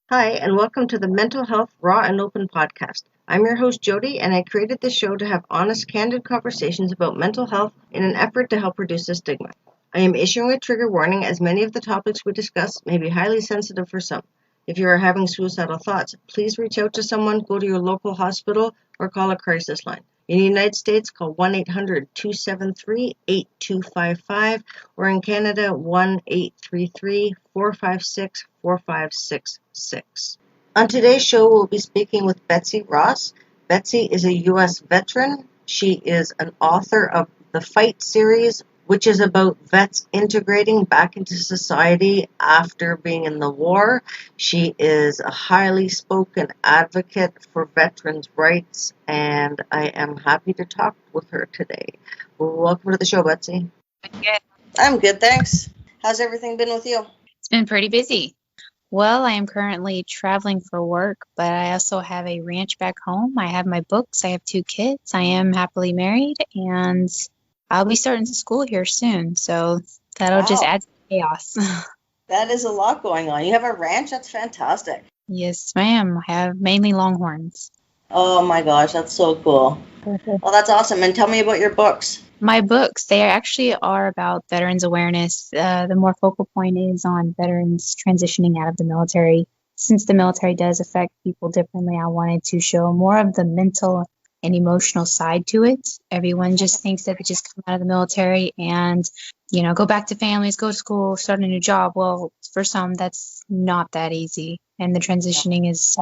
Hi, and welcome to the Mental Health Raw and Open podcast. I'm your host, Jody, and I created this show to have honest, candid conversations about mental health in an effort to help reduce the stigma. I am issuing a trigger warning as many of the topics we discuss may be highly sensitive for some. If you are having suicidal thoughts, please reach out to someone, go to your local hospital, or call a crisis line. In the United States, call 1-800-273-8255, or in Canada, 1-833-456-4566. On today's show, we'll be speaking with Betsy Ross. Betsy is a U.S. veteran. She is an author of the Fight series, which is about vets integrating back into society after being in the war. She is a highly spoken advocate for veterans' rights, and I am happy to talk with her today. Welcome to the show, Betsy. Good. I'm good, thanks. How's everything been with you? It's been pretty busy. Well, I am currently traveling for work, but I also have a ranch back home. I have my books. I have 2 kids. I am happily married, and I'll be starting school here soon. So that'll just Wow. add to chaos. That is a lot going on. You have a ranch? That's fantastic. Yes, ma'am. I have mainly longhorns. Oh my gosh, that's so cool. Well, that's awesome. And tell me about your books. My books, they actually are about veterans awareness. The more focal point is on veterans transitioning out of the military. Since the military does affect people differently, I wanted to show more of the mental and emotional side to it. Everyone just thinks that they just come out of the military and, go back to families, go to school, start a new job. Well, for some, that's not that easy. And the transitioning is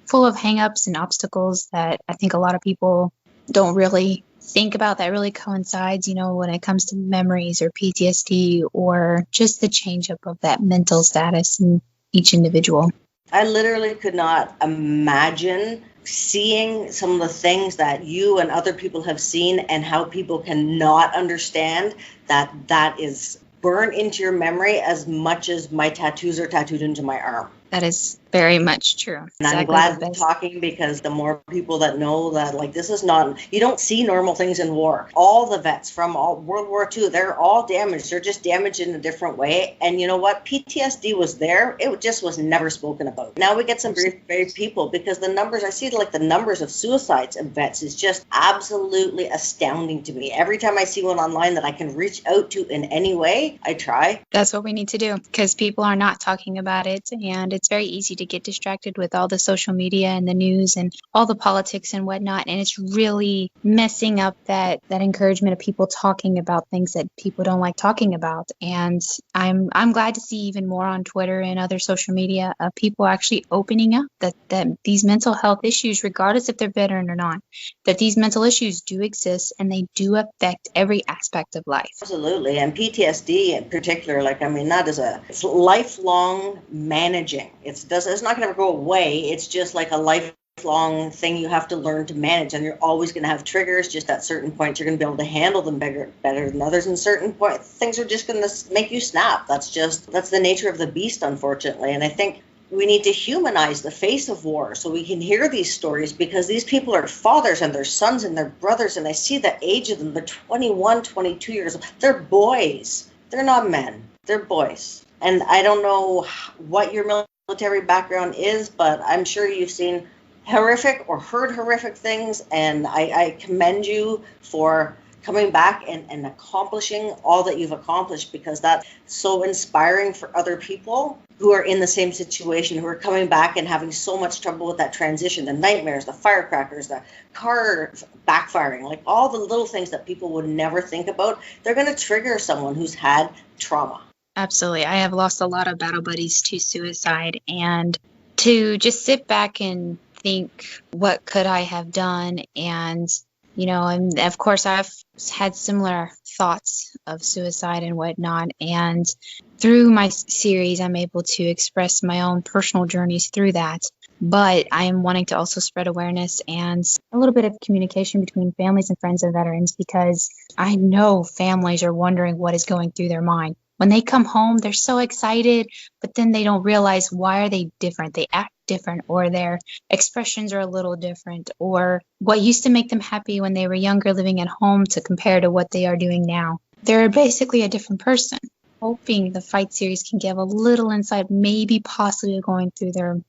full of hangups and obstacles that I think a lot of people don't really think about that really coincides, when it comes to memories or PTSD or just the change up of that mental status in each individual. I literally could not imagine seeing some of the things that you and other people have seen and how people cannot understand that is burned into your memory as much as my tattoos are tattooed into my arm. That is very much true. And I'm glad we're talking because the more people that know that, like, this is not, you don't see normal things in war. All the vets from all World War II, they're all damaged. They're just damaged in a different way. And you know what? PTSD was there. It just was never spoken about. Now we get some brave people because the numbers, I see like the numbers of suicides of vets is just absolutely astounding to me. Every time I see one online that I can reach out to in any way, I try. That's what we need to do because people are not talking about it. And it's very easy to get distracted with all the social media and the news and all the politics and whatnot. And it's really messing up that encouragement of people talking about things that people don't like talking about. And I'm glad to see even more on Twitter and other social media of people actually opening up that these mental health issues, regardless if they're veteran or not, that these mental issues do exist and they do affect every aspect of life. Absolutely. And PTSD in particular, that is it's lifelong managing. It's not going to ever go away. It's just like a lifelong thing you have to learn to manage. And you're always going to have triggers. Just at certain points, you're going to be able to handle them better than others. And certain points, things are just going to make you snap. That's the nature of the beast, unfortunately. And I think we need to humanize the face of war so we can hear these stories because these people are fathers and their sons and their brothers. And I see the age of them. They're 21, 22 years old. They're boys. They're not men. They're boys. And I don't know what your military background is, but I'm sure you've seen horrific or heard horrific things. And I commend you for coming back and accomplishing all that you've accomplished because that's so inspiring for other people who are in the same situation, who are coming back and having so much trouble with that transition, the nightmares, the firecrackers, the car backfiring, like all the little things that people would never think about. They're going to trigger someone who's had trauma. Absolutely. I have lost a lot of battle buddies to suicide, and to just sit back and think, what could I have done? And, and of course I've had similar thoughts of suicide and whatnot. And through my series, I'm able to express my own personal journeys through that. But I am wanting to also spread awareness and a little bit of communication between families and friends of veterans, because I know families are wondering what is going through their mind. When they come home, they're so excited, but then they don't realize, why are they different? They act different, or their expressions are a little different, or what used to make them happy when they were younger living at home to compare to what they are doing now. They're basically a different person. Hoping the Fight series can give a little insight, maybe possibly going through their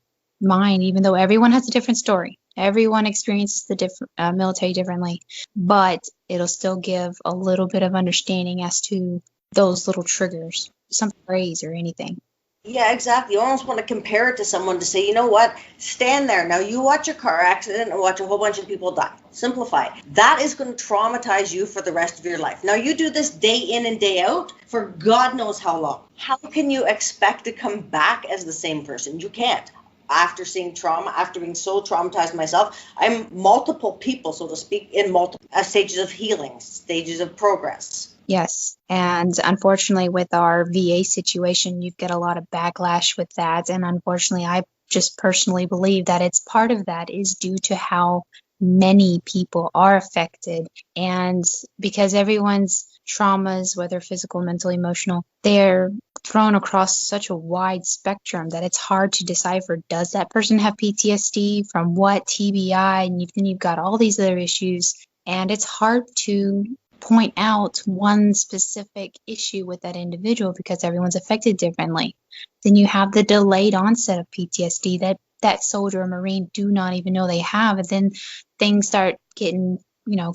mind, even though everyone has a different story. Everyone experiences the military differently, but it'll still give a little bit of understanding as to those little triggers, some phrase or anything. Yeah, exactly. You almost want to compare it to someone to say, you know what, stand there. Now you watch a car accident and watch a whole bunch of people die. Simplify. That is going to traumatize you for the rest of your life. Now you do this day in and day out for God knows how long. How can you expect to come back as the same person? You can't. After seeing trauma, after being so traumatized myself, I'm multiple people, so to speak, in multiple stages of healing, stages of progress. Yes. And unfortunately, with our VA situation, you get a lot of backlash with that. And unfortunately, I just personally believe that it's part of that is due to how many people are affected. And because everyone's traumas, whether physical, mental, emotional, they're thrown across such a wide spectrum that it's hard to decipher, does that person have PTSD, from what, TBI, and then you've got all these other issues. And it's hard to point out one specific issue with that individual because everyone's affected differently. Then you have the delayed onset of PTSD that soldier or Marine do not even know they have. And then things start getting,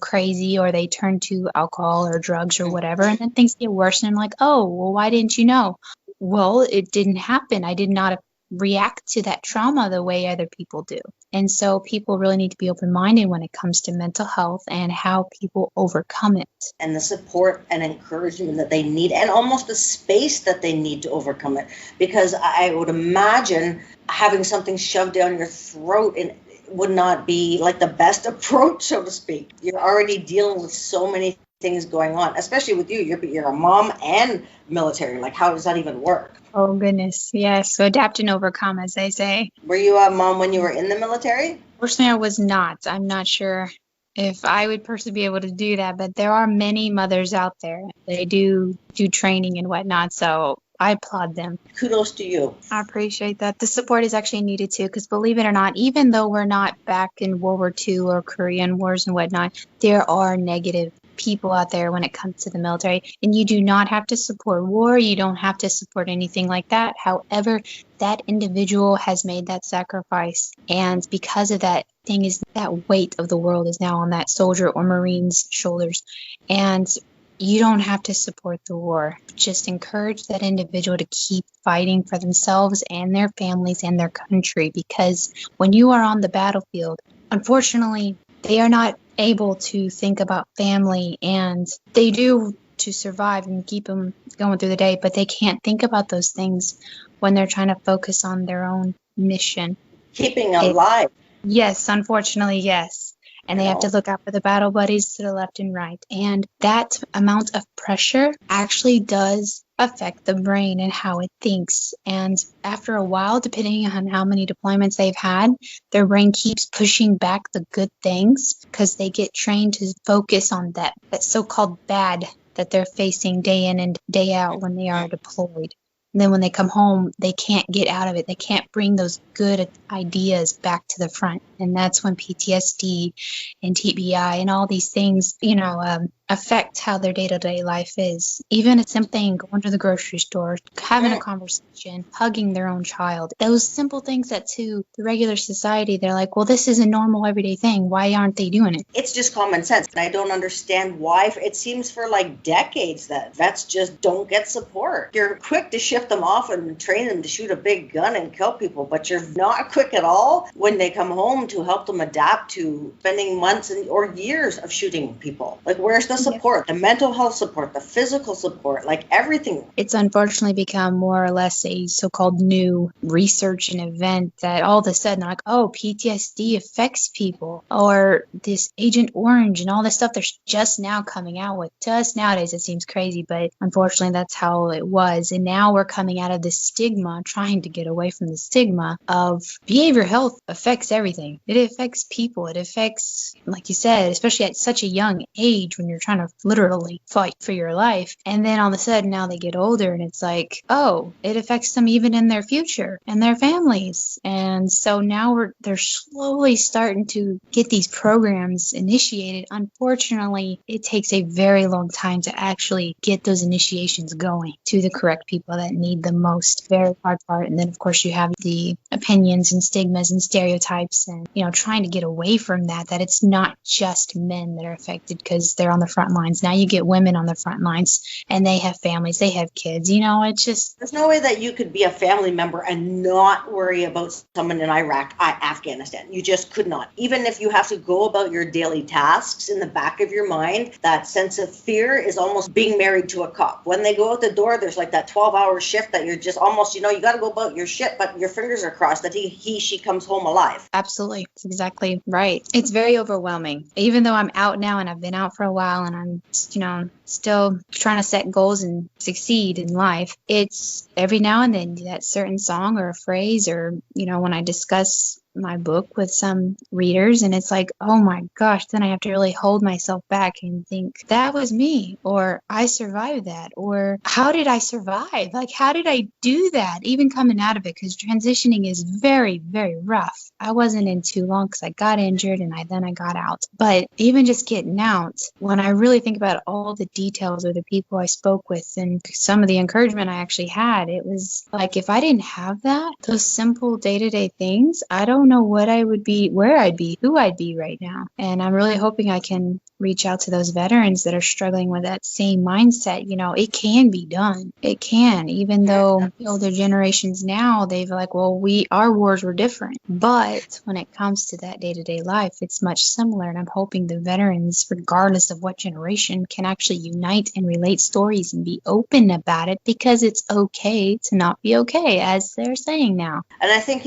crazy, or they turn to alcohol or drugs or whatever. And then things get worse. And I'm like, oh, well, why didn't you know? Well, it didn't happen. I did not react to that trauma the way other people do. And so people really need to be open-minded when it comes to mental health and how people overcome it. And the support and encouragement that they need, and almost the space that they need to overcome it. Because I would imagine having something shoved down your throat would not be like the best approach, so to speak. You're already dealing with so many things going on, especially with you. You're a mom and military. Like, how does that even work? Oh, goodness. Yes. So adapt and overcome, as they say. Were you a mom when you were in the military? Personally, I was not. I'm not sure if I would personally be able to do that, but there are many mothers out there. They do training and whatnot, so I applaud them. Kudos to you. I appreciate that. The support is actually needed too, because believe it or not, even though we're not back in World War II or Korean Wars and whatnot, there are negative people out there when it comes to the military, and you do not have to support war. You don't have to support anything like that. However, that individual has made that sacrifice, and because of that that weight of the world is now on that soldier or Marine's shoulders, and you don't have to support the war. Just encourage that individual to keep fighting for themselves and their families and their country, because when you are on the battlefield, unfortunately, they are not able to think about family, and they do to survive and keep them going through the day, but they can't think about those things when they're trying to focus on their own mission. Keeping alive. Yes, unfortunately, yes. And they have to look out for the battle buddies to the left and right. And that amount of pressure actually does affect the brain and how it thinks. And after a while, depending on how many deployments they've had, their brain keeps pushing back the good things because they get trained to focus on that so-called bad that they're facing day in and day out when they are deployed. And then when they come home, they can't get out of it. They can't bring those good ideas back to the front. And that's when PTSD and TBI and all these things, affect how their day-to-day life is. Even a simple thing, going to the grocery store, having a conversation, hugging their own child. Those simple things that to the regular society, they're like, well, this is a normal everyday thing. Why aren't they doing it? It's just common sense. And I don't understand why. It seems for like decades that vets just don't get support. You're quick to shift them off and train them to shoot a big gun and kill people, but you're not quick at all when they come home to help them adapt to spending months or years of shooting people. Like, where's the support, the mental health support, the physical support, like everything? It's unfortunately become more or less a so-called new research and event that all of a sudden, like, oh, PTSD affects people, or this Agent Orange and all this stuff they're just now coming out with. To us nowadays, it seems crazy, but unfortunately, that's how it was. And now we're coming out of the stigma, trying to get away from the stigma of behavioral health affects everything. It affects people. It affects, like you said, especially at such a young age when you're trying trying to literally fight for your life. And then all of a sudden now they get older and it's like, oh, it affects them even in their future and their families. And so now they're slowly starting to get these programs initiated. Unfortunately, it takes a very long time to actually get those initiations going to the correct people that need the most. Very hard part. And then of course you have the opinions and stigmas and stereotypes and, trying to get away from that it's not just men that are affected because they're on the front lines. Now you get women on the front lines and they have families, they have kids, it's just... There's no way that you could be a family member and not worry about someone in Afghanistan. You just could not. Even if you have to go about your daily tasks, in the back of your mind, that sense of fear is almost being married to a cop. When they go out the door, there's like that 12-hour shift that you're just almost, you got to go about your shit, but your fingers are crossed that she comes home alive. Absolutely. That's exactly right. It's very overwhelming. Even though I'm out now and I've been out for a while and I'm, still trying to set goals and succeed in life, it's every now and then that certain song or a phrase or, when I discuss my book with some readers and it's like, oh my gosh, then I have to really hold myself back and think that was me, or I survived that, or how did I survive? Like, how did I do that? Even coming out of it, because transitioning is very, very rough. I wasn't in too long because I got injured and then I got out. But even just getting out, when I really think about all the details of the people I spoke with and some of the encouragement I actually had, it was like, if I didn't have that, those simple day-to-day things, I don't know what I would be, where I'd be, who I'd be right now. And I'm really hoping I can reach out to those veterans that are struggling with that same mindset. It can be done. It can, even though the older generations now, they've like, well, our wars were different. But when it comes to that day-to-day life, it's much similar. And I'm hoping the veterans, regardless of what generation, can actually unite and relate stories and be open about it, because it's okay to not be okay, as they're saying now. And I think,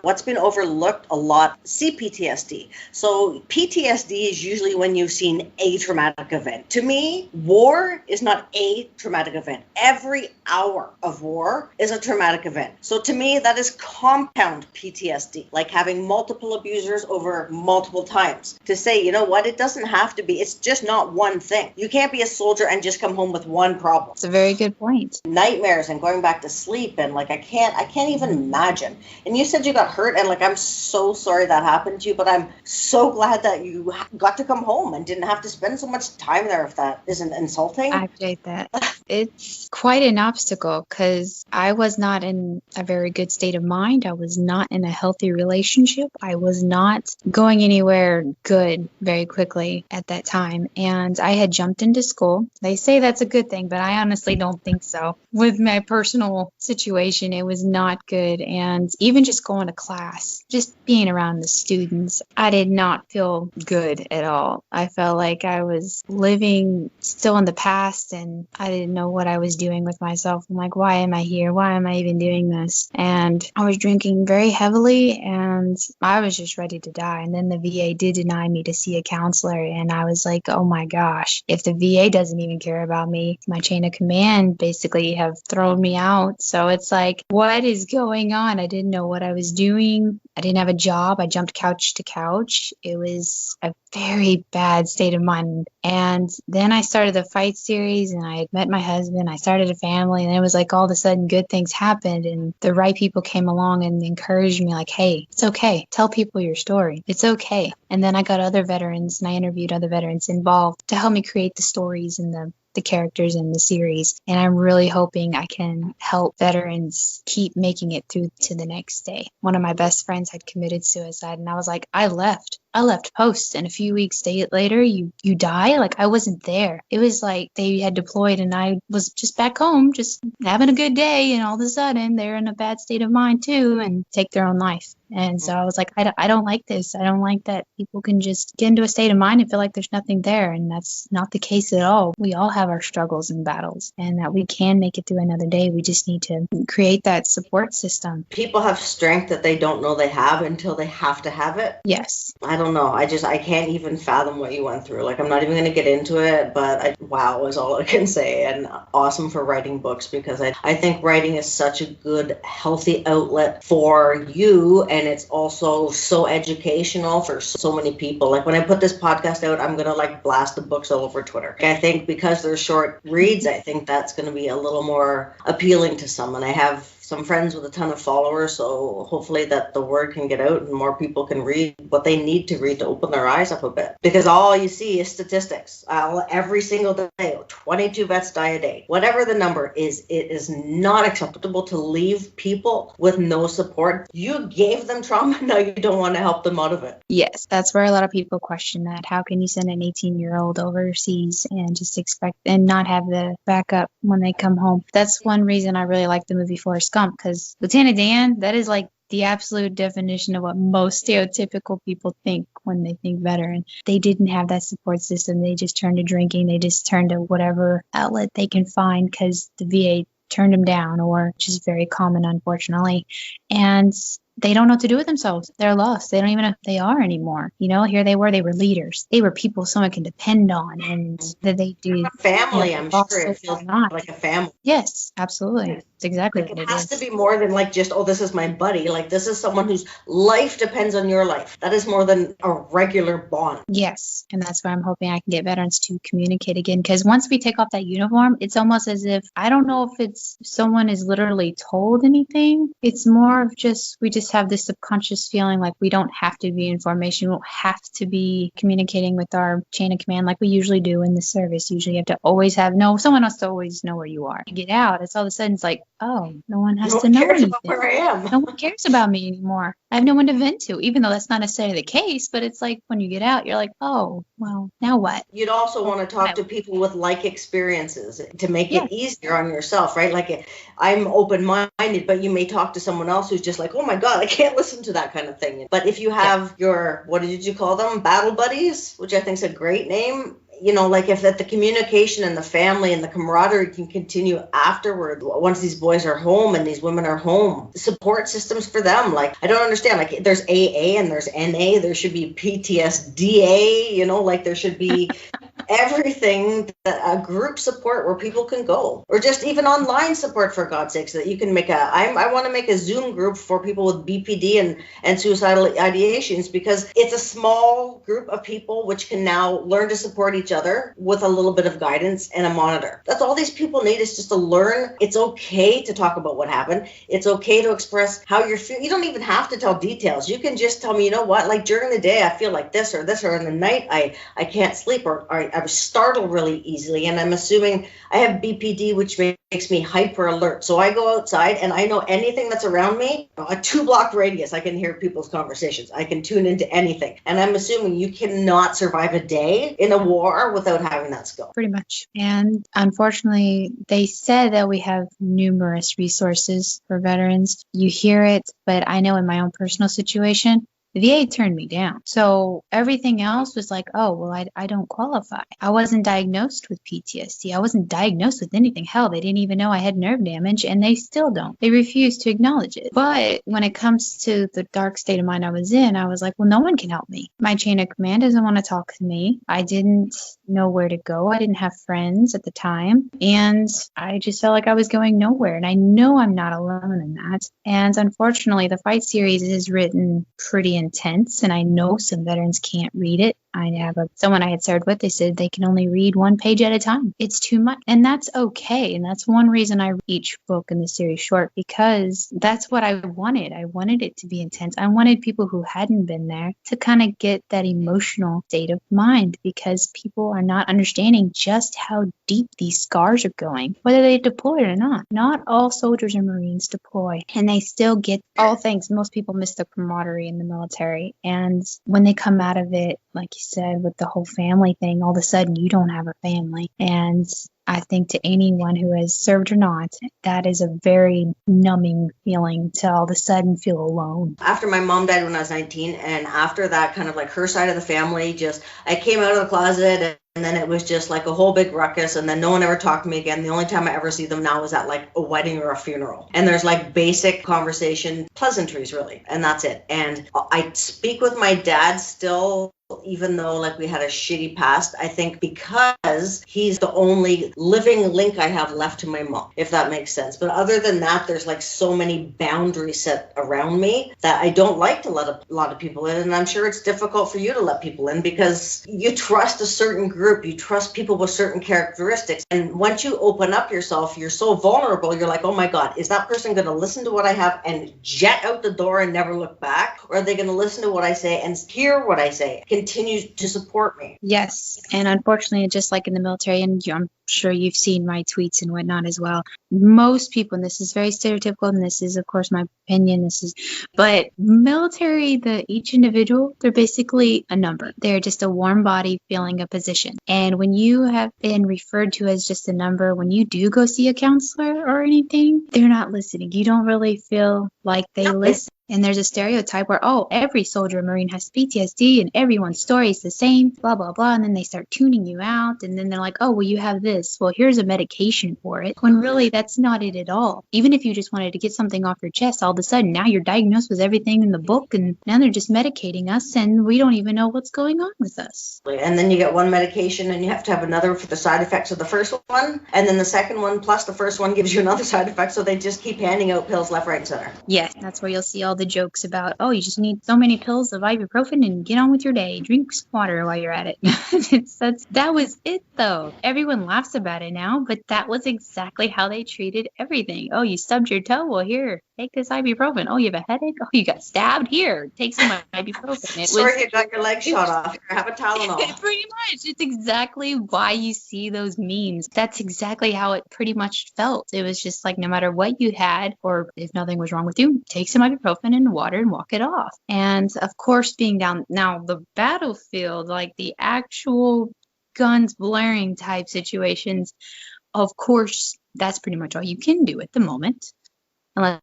what's been overlooked a lot, CPTSD. So PTSD is usually when you've seen a traumatic event. To me, war is not a traumatic event. Every hour of war is a traumatic event. So to me, that is compound PTSD, like having multiple abusers over multiple times. To say, it doesn't have to be, it's just not one thing. You can't be a soldier and just come home with one problem. It's a very good point. Nightmares and going back to sleep, and like I can't even imagine. And you said you got hurt, and like I'm so sorry that happened to you, but I'm so glad that you got to come home and didn't have to spend so much time there, if that isn't insulting. I appreciate that. It's quite an obstacle because I was not in a very good state of mind. I was not in a healthy relationship. I was not going anywhere good very quickly at that time. And I had jumped into school. They say that's a good thing, but I honestly don't think so. With my personal situation, it was not good. And even just going to class, just being around the students, I did not feel good at all. I felt like I was living still in the past and I didn't know what I was doing with myself. I'm like, why am I here? Why am I even doing this? And I was drinking very heavily and I was just ready to die. And then the VA did deny me to see a counselor. And I was like, oh my gosh, if the VA doesn't even care about me, my chain of command basically have thrown me out. So it's like, what is going on? I didn't know what I was doing. I didn't have a job. I jumped couch to couch. It was a very bad state of mind. And then I started the fight series and I had met my husband. I started a family and it was like all of a sudden good things happened and the right people came along and encouraged me like, hey, it's okay. Tell people your story. It's okay. And then I got other veterans and I interviewed other veterans involved to help me create the stories and the characters in the series. And I'm really hoping I can help veterans keep making it through to the next day. One of my best friends had committed suicide and I was like, I left post and a few weeks later you die. Like I wasn't there. It was like they had deployed and I was just back home just having a good day and all of a sudden they're in a bad state of mind too and take their own life. And so I was like, I don't like this. I don't like that people can just get into a state of mind and feel like there's nothing there. And that's not the case at all. We all have our struggles and battles and that we can make it through another day. We just need to create that support system. People have strength that they don't know they have until they have to have it. Yes. I don't know. I can't even fathom what you went through. Like, I'm not even going to get into it, but wow is all I can say. And awesome for writing books, because I think writing is such a good, healthy outlet for you. And it's also so educational for so many people. Like, when I put this podcast out, I'm going to like blast the books all over Twitter. I think because they're short reads, I think that's going to be a little more appealing to some. And I have some friends with a ton of followers, so hopefully that the word can get out and more people can read what they need to read to open their eyes up a bit. Because all you see is statistics. Every single day, 22 vets die a day. Whatever the number is, it is not acceptable to leave people with no support. You gave them trauma, now you don't want to help them out of it. Yes, that's where a lot of people question that. How can you send an 18-year-old overseas and just expect and not have the backup when they come home? That's one reason I really like the movie Forrest Gump, because Lieutenant Dan, that is like the absolute definition of what most stereotypical people think when they think veteran. They didn't have that support system. They just turned to drinking. They just turned to whatever outlet they can find because the VA turned them down, or which is very common, unfortunately. And they don't know what to do with themselves. They're lost. They don't even know who they are anymore. You know, here they were leaders. They were people someone can depend on, and that they do. Family, I'm sure it feels like a family. Yes, absolutely. It's exactly like what it has to be more than like just, oh, this is my buddy. Like, this is someone whose life depends on your life. That is more than a regular bond. Yes, and that's why I'm hoping I can get veterans to communicate again, because once we take off that uniform, it's almost as if, I don't know if it's someone is literally told anything. It's more of just, we just have this subconscious feeling like we don't have to be in formation. We don't have to be communicating with our chain of command like we usually do in the service. Usually you have to always have, someone has to always know where you are. You get out, it's all of a sudden, it's like, oh, no one has to know anything. Where I am. No one cares about me anymore. I have no one to vent to, even though that's not necessarily the case. But it's like when you get out, you're like, oh, well, now what? You'd also want to talk to people with like experiences to make it easier on yourself, right? Like, I'm open-minded, but you may talk to someone else who's just like, oh my God, I can't listen to that kind of thing. But if you have your, what did you call them? Battle buddies, which I think is a great name. You know, like if that the communication and the family and the camaraderie can continue afterward, once these boys are home and these women are home, support systems for them. Like, I don't understand, like there's AA and there's NA, there should be PTSDA, you know, like there should be everything, a group support where people can go, or just even online support, for God's sakes, that you can make I want to make a Zoom group for people with BPD and suicidal ideations, because it's a small group of people which can now learn to support each other with a little bit of guidance and a monitor. That's all these people need, is just to learn. It's okay to talk about what happened. It's okay to express how you're feeling. You don't even have to tell details. You can just tell me, you know what, like during the day I feel like this, or in the night I can't sleep, or I was startled really easily, and I'm assuming I have BPD, which makes me hyper alert. So I go outside and I know anything that's around me, a 2-block radius, I can hear people's conversations. I can tune into anything. And I'm assuming you cannot survive a day in a war without having that skill. Pretty much. And unfortunately, they said that we have numerous resources for veterans. You hear it, but I know in my own personal situation, the VA turned me down. So everything else was like, oh, well, I don't qualify. I wasn't diagnosed with PTSD. I wasn't diagnosed with anything. Hell, they didn't even know I had nerve damage, and they still don't. They refuse to acknowledge it. But when it comes to the dark state of mind I was in, I was like, well, no one can help me. My chain of command doesn't want to talk to me. I didn't know where to go. I didn't have friends at the time. And I just felt like I was going nowhere. And I know I'm not alone in that. And unfortunately, the Fight series is written pretty intense, and I know some veterans can't read it. I have someone I had served with, they said they can only read 1 page at a time. It's too much, and that's okay. And that's one reason I read each book in the series short, because that's what I wanted. I wanted it to be intense. I wanted people who hadn't been there to kind of get that emotional state of mind, because people are not understanding just how deep these scars are going, whether they deploy or not. Not all soldiers or Marines deploy, and they still get all things. Most people miss the camaraderie in the military, and when they come out of it, like you said, with the whole family thing, all of a sudden you don't have a family. And I think to anyone who has served or not, that is a very numbing feeling to all of a sudden feel alone. After my mom died when I was 19, and after that, kind of like her side of the family, I came out of the closet then it was just like a whole big ruckus, and then no one ever talked to me again. The only time I ever see them now is at like a wedding or a funeral. And there's like basic conversation, pleasantries really, and that's it. And I speak with my dad still, even though like we had a shitty past, I think because he's the only living link I have left to my mom, if that makes sense. But other than that, there's like so many boundaries set around me that I don't like to let a lot of people in. And I'm sure it's difficult for you to let people in because you trust a certain group, you trust people with certain characteristics. And once you open up yourself, you're so vulnerable, you're like, oh my God, is that person going to listen to what I have and jet out the door and never look back? Or are they going to listen to what I say and hear what I say? Continue to support me. Yes. And unfortunately, just like in the military, and I'm sure you've seen my tweets and whatnot as well, most people, and this is very stereotypical, and this is, of course, my opinion, but military, each individual, they're basically a number. They're just a warm body filling a position. And when you have been referred to as just a number, when you do go see a counselor or anything, they're not listening. You don't really feel like they listen. And there's a stereotype where, oh, every soldier or Marine has PTSD and everyone's story is the same, blah, blah, blah. And then they start tuning you out. And then they're like, oh, well, you have this. Well, here's a medication for it. When really that's not it at all. Even if you just wanted to get something off your chest, all of a sudden now you're diagnosed with everything in the book. And now they're just medicating us and we don't even know what's going on with us. And then you get one medication and you have to have another for the side effects of the first one. And then the second one plus the first one gives you another side effect. So they just keep handing out pills left, right, and center. Yeah, that's where you'll see all the jokes about, oh, you just need so many pills of ibuprofen and get on with your day. Drink some water while you're at it. That was it, though. Everyone laughs about it now, but that was exactly how they treated everything. Oh, you stubbed your toe? Well, here, take this ibuprofen. Oh, you have a headache? Oh, you got stabbed? Here, take some ibuprofen. Sorry, you got your leg shot off. Here, have a Tylenol. Pretty much. It's exactly why you see those memes. That's exactly how it pretty much felt. It was just like no matter what you had, or if nothing was wrong with you, take some ibuprofen and water and walk it off. And of course, being down now the battlefield, like the actual guns blaring type situations, of course, that's pretty much all you can do at the moment. Unless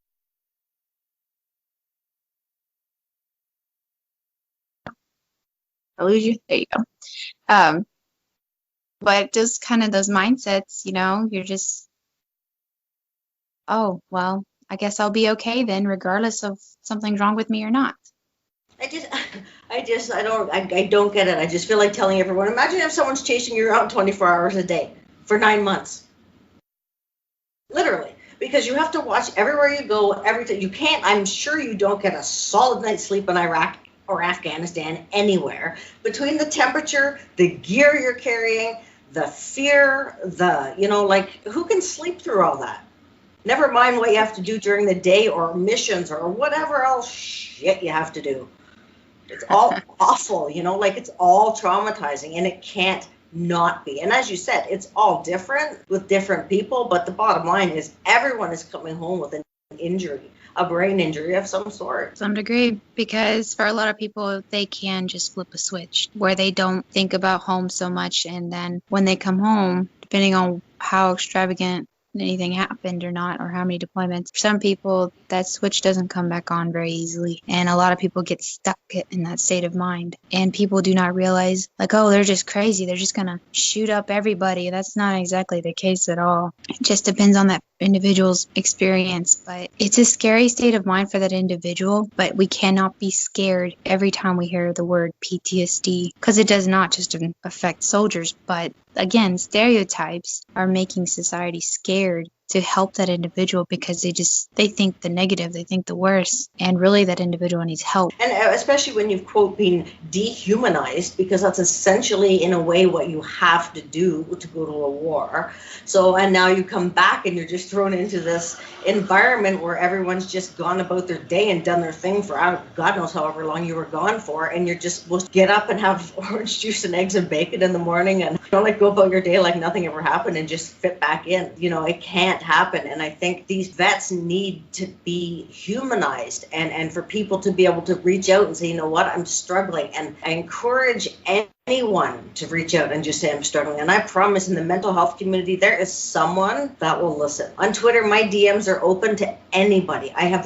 I lose you. There you go. But just kind of those mindsets, you're just, oh, well, I guess I'll be okay then, regardless of something's wrong with me or not. I don't get it. I just feel like telling everyone, imagine if someone's chasing you around 24 hours a day for 9 months. Literally. Because you have to watch everywhere you go, everything. You can't, I'm sure you don't get a solid night's sleep in Iraq or Afghanistan, anywhere. Between the temperature, the gear you're carrying, the fear, who can sleep through all that? Never mind what you have to do during the day or missions or whatever else shit you have to do. It's all awful, it's all traumatizing, and it can't not be. And as you said, it's all different with different people, but the bottom line is everyone is coming home with an injury, a brain injury of some sort. Some degree, because for a lot of people, they can just flip a switch where they don't think about home so much. And then when they come home, depending on how extravagant anything happened or not, or how many deployments, for some people that switch doesn't come back on very easily, and a lot of people get stuck in that state of mind, and people do not realize, like, oh, they're just crazy, they're just gonna shoot up everybody. That's not exactly the case at all. It just depends on that individual's experience, but it's a scary state of mind for that individual. But we cannot be scared every time we hear the word PTSD, because it does not just affect soldiers, but again, stereotypes are making society scared to help that individual, because they think the negative, they think the worst, and really that individual needs help. And especially when you've, quote, been dehumanized, because that's essentially in a way what you have to do to go to a war. So, and now you come back and you're just thrown into this environment where everyone's just gone about their day and done their thing for God knows however long you were gone for, and you're just supposed to get up and have orange juice and eggs and bacon in the morning and go about your day like nothing ever happened and just fit back in. It can't happen. And I think these vets need to be humanized, and for people to be able to reach out and say, you know what, I'm struggling. And I encourage anyone to reach out and just say, I'm struggling. And I promise, in the mental health community, there is someone that will listen. On Twitter, my DMs are open to anybody. I have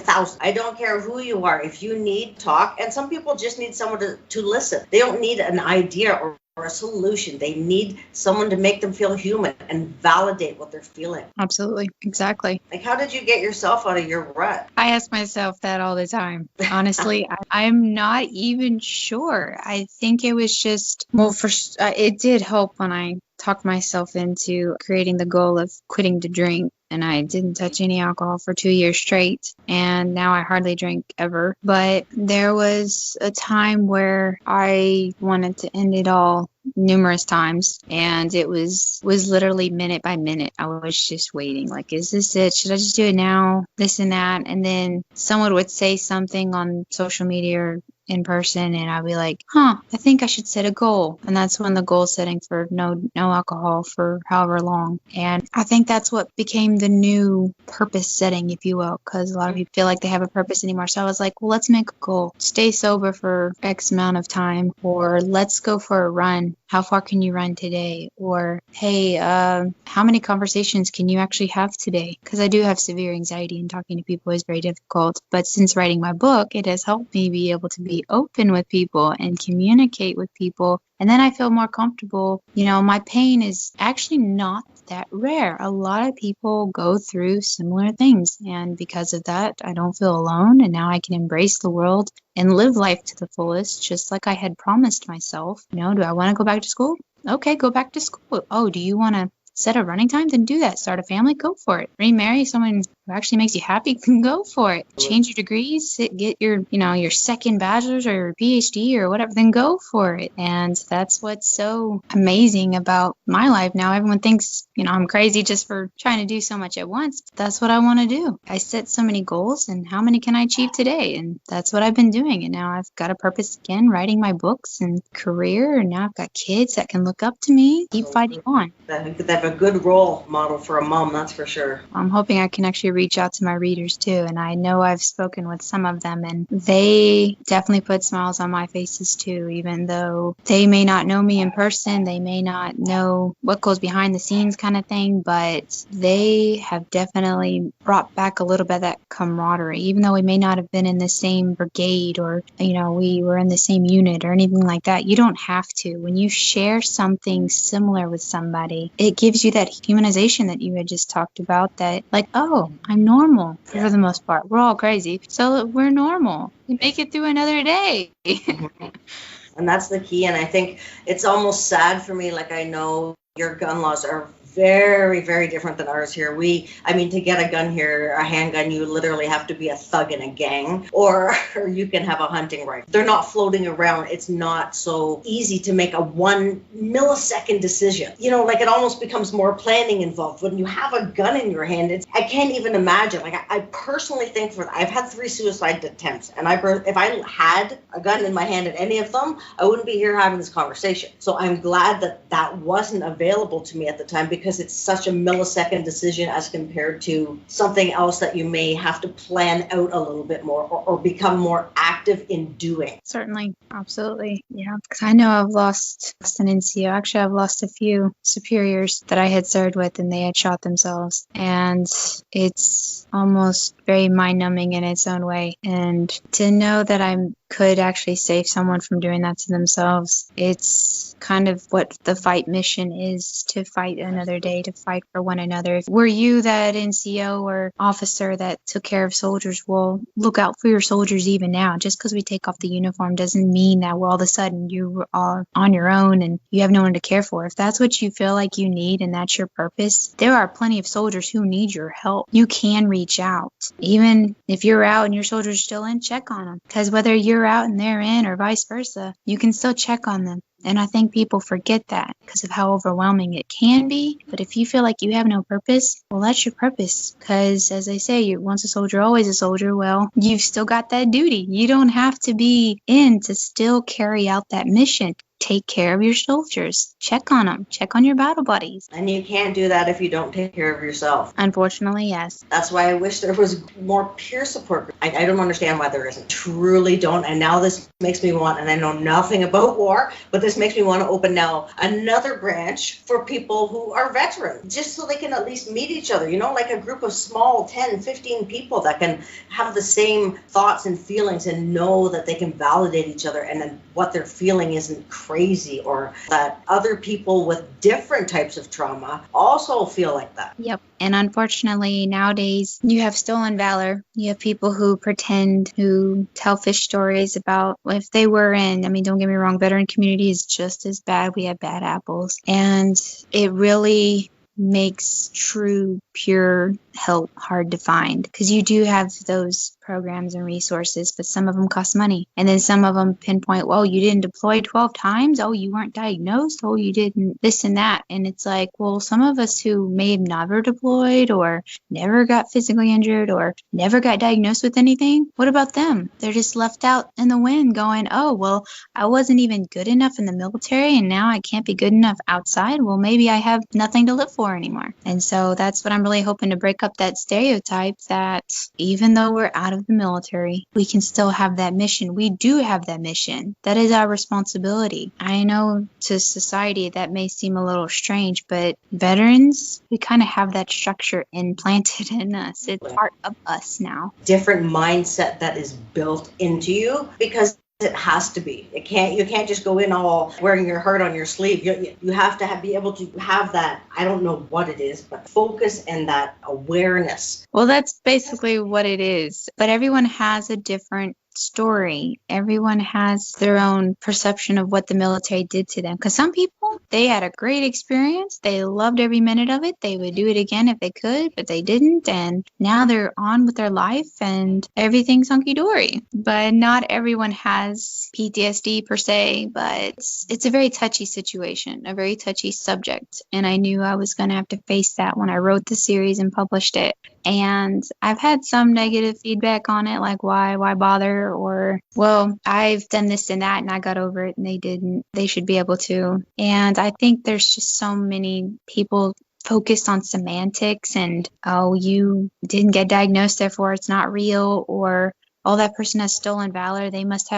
thousands. I don't care who you are. If you need talk, and some people just need someone to listen. They don't need an idea or a solution. They need someone to make them feel human and validate what they're feeling. Absolutely. Exactly. Like, how did you get yourself out of your rut? I ask myself that all the time. Honestly, I'm not even sure. I think it was just, well, first, it did help when I talked myself into creating the goal of quitting to drink. And I didn't touch any alcohol for 2 years straight. And now I hardly drink ever. But there was a time where I wanted to end it all numerous times, and it was literally minute by minute. I was just waiting, like, is this it? Should I just do it now? This and that. And then someone would say something on social media or in person, and I'd be like, I think I should set a goal. And that's when the goal setting for no alcohol for however long. And I think that's what became the new purpose setting, if you will, because a lot of people feel like they have a purpose anymore. So I was like, well, let's make a goal. Stay sober for X amount of time, or let's go for a run. How far can you run today? Or, hey, how many conversations can you actually have today? Because I do have severe anxiety, and talking to people is very difficult. But since writing my book, it has helped me be able to be open with people and communicate with people. And then I feel more comfortable. You know, my pain is actually not that rare. A lot of people go through similar things. And because of that, I don't feel alone. And now I can embrace the world and live life to the fullest, just like I had promised myself. You know, do I want to go back to school? Okay, go back to school. Oh, do you want to set a running time? Then do that. Start a family? Go for it. Remarry someone who actually makes you happy? Go for it. Change your degrees, get your, your second bachelor's or your PhD or whatever, then go for it. And that's what's so amazing about my life now. Everyone thinks, I'm crazy just for trying to do so much at once. But that's what I want to do. I set so many goals, and how many can I achieve today? And that's what I've been doing. And now I've got a purpose again, writing my books and career. And now I've got kids that can look up to me, keep fighting on. They have a good role model for a mom, that's for sure. I'm hoping I can actually reach out to my readers too. And I know I've spoken with some of them, and they definitely put smiles on my faces too, even though they may not know me in person. They may not know what goes behind the scenes kind of thing, but they have definitely brought back a little bit of that camaraderie, even though we may not have been in the same brigade or, we were in the same unit or anything like that. You don't have to. When you share something similar with somebody, it gives you that humanization that you had just talked about, that like, oh, I'm normal for the most part. We're all crazy, so we're normal. We make it through another day. And that's the key. And I think it's almost sad for me. Like, I know your gun laws are very, very different than ours here. To get a gun here, a handgun, you literally have to be a thug in a gang, or you can have a hunting rifle. They're not floating around. It's not so easy to make a 1 millisecond decision. It almost becomes more planning involved. When you have a gun in your hand, I can't even imagine. I personally think I've had 3 suicide attempts, and if I had a gun in my hand at any of them, I wouldn't be here having this conversation. So I'm glad that wasn't available to me at the time, because it's such a millisecond decision as compared to something else that you may have to plan out a little bit more or become more active in doing. Certainly. Absolutely. Yeah. Because I know I've lost an NCO. Actually, I've lost a few superiors that I had served with, and they had shot themselves. And it's almost very mind-numbing in its own way. And to know that I could actually save someone from doing that to themselves, it's kind of what the fight mission is, to fight another day, to fight for one another. If were you that NCO or officer that took care of soldiers, well, look out for your soldiers even now. Just because we take off the uniform doesn't mean that all of a sudden you are on your own and you have no one to care for. If that's what you feel like you need and that's your purpose, there are plenty of soldiers who need your help. You can reach out. Even if you're out and your soldiers are still in, check on them. Because whether you're out and they're in or vice versa, you can still check on them. And I think people forget that because of how overwhelming it can be. But if you feel like you have no purpose, well, that's your purpose. Because as they say, once a soldier, always a soldier. Well, you've still got that duty. You don't have to be in to still carry out that mission. Take care of your soldiers. Check on them. Check on your battle buddies. And you can't do that if you don't take care of yourself. Unfortunately, yes. That's why I wish there was more peer support. I don't understand why there isn't. Truly don't. And now this makes me want, and I know nothing about war, but this makes me want to open now another branch for people who are veterans, just so they can at least meet each other, like a group of small 10, 15 people that can have the same thoughts and feelings and know that they can validate each other, and then what they're feeling isn't crazy, or that other people with different types of trauma also feel like that. Yep. And unfortunately, nowadays, you have stolen valor. You have people who pretend, who tell fish stories about if they were in, I mean, don't get me wrong, veteran community is just as bad. We have bad apples. And it really makes true, pure help hard to find, because you do have those programs and resources, but some of them cost money. And then some of them pinpoint, well, you didn't deploy 12 times. Oh, you weren't diagnosed. Oh, you didn't this and that. And it's like, well, some of us who may have never deployed or never got physically injured or never got diagnosed with anything, what about them? They're just left out in the wind going, oh, well, I wasn't even good enough in the military and now I can't be good enough outside. Well, maybe I have nothing to live for anymore. And so that's what I'm really hoping to break up, that stereotype that even though we're out of the military, we can still have that mission. We do have that mission. That is our responsibility. I know to society that may seem a little strange, but veterans, we kind of have that structure implanted in us. It's part of us now. Different mindset that is built into you, because it has to be. You can't just go in all wearing your heart on your sleeve. You have to be able to have that, I don't know what it is, but focus and that awareness. Well, that's basically what it is. But everyone has a different story. Everyone has their own perception of what the military did to them. Because some people, they had a great experience. They loved every minute of it. They would do it again if they could, but they didn't. And now they're on with their life and everything's hunky-dory. But not everyone has PTSD per se, but it's a very touchy situation, a very touchy subject. And I knew I was going to have to face that when I wrote the series and published it. And I've had some negative feedback on it, like why bother, or, well, I've done this and that and I got over it and they didn't. They should be able to. And I think there's just so many people focused on semantics and, oh, you didn't get diagnosed, therefore it's not real, or, oh, that person has stolen valor. They must